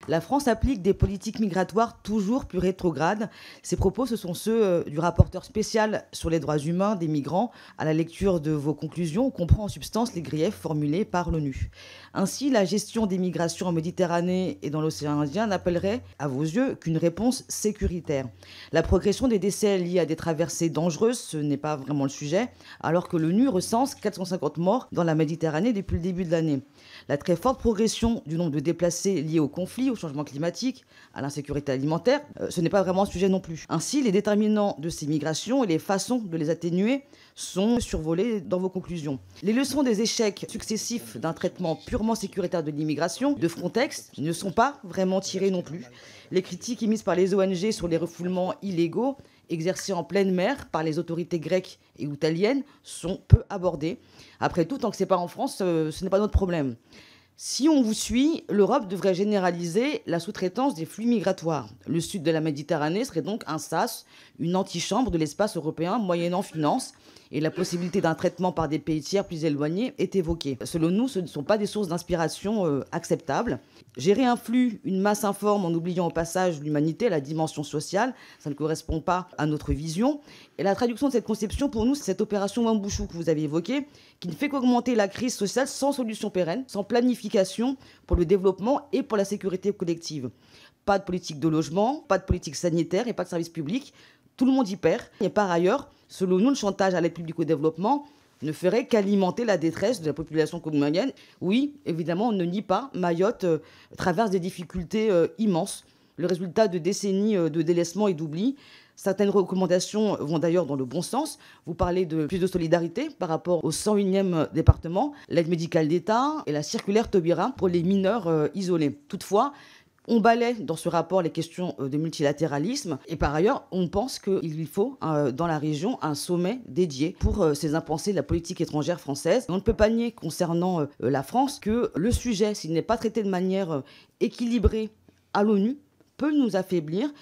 La France applique des politiques migratoires toujours plus rétrogrades. Ces propos, ce sont ceux du rapporteur spécial sur les droits humains des migrants. À la lecture de vos conclusions, on comprend en substance les griefs formulés par l'ONU. Ainsi, la gestion des migrations en Méditerranée et dans l'océan Indien n'appellerait, à vos yeux, qu'une réponse sécuritaire. La progression des décès liés à des traversées dangereuses, ce n'est pas vraiment le sujet, alors que l'ONU recense 450 morts dans la Méditerranée depuis le début de l'année. La très forte progression du nombre de déplacés liés au conflit, au changement climatique, à l'insécurité alimentaire, ce n'est pas vraiment un sujet non plus. Ainsi, les déterminants de ces migrations et les façons de les atténuer sont survolés dans vos conclusions. Les leçons des échecs successifs d'un traitement purement sécuritaire de l'immigration, de Frontex, ne sont pas vraiment tirées non plus. Les critiques émises par les ONG sur les refoulements illégaux exercés en pleine mer par les autorités grecques et italiennes sont peu abordées. Après tout, tant que ce n'est pas en France, ce n'est pas notre problème. Si on vous suit, l'Europe devrait généraliser la sous-traitance des flux migratoires. Le sud de la Méditerranée serait donc un sas, une antichambre de l'espace européen moyennant finance, et la possibilité d'un traitement par des pays tiers plus éloignés est évoquée. Selon nous, ce ne sont pas des sources d'inspiration acceptables. Gérer un flux, une masse informe en oubliant au passage l'humanité, la dimension sociale, ça ne correspond pas à notre vision. Et la traduction de cette conception, pour nous, c'est cette opération Wambouchou que vous avez évoquée, qui ne fait qu'augmenter la crise sociale sans solution pérenne, sans planification pour le développement et pour la sécurité collective. Pas de politique de logement, pas de politique sanitaire et pas de service public. Tout le monde y perd. Et par ailleurs, selon nous, le chantage à l'aide publique au développement ne ferait qu'alimenter la détresse de la population comorienne. Oui, évidemment, on ne nie pas, Mayotte traverse des difficultés immenses. Le résultat de décennies de délaissement et d'oubli. Certaines recommandations vont d'ailleurs dans le bon sens. Vous parlez de plus de solidarité par rapport au 101e département, l'aide médicale d'État et la circulaire Taubira pour les mineurs isolés. Toutefois, on balaie dans ce rapport les questions de multilatéralisme et par ailleurs, on pense qu'il faut dans la région un sommet dédié pour ces impensés de la politique étrangère française. On ne peut pas nier concernant la France que le sujet, s'il n'est pas traité de manière équilibrée à l'ONU, peut nous affaiblir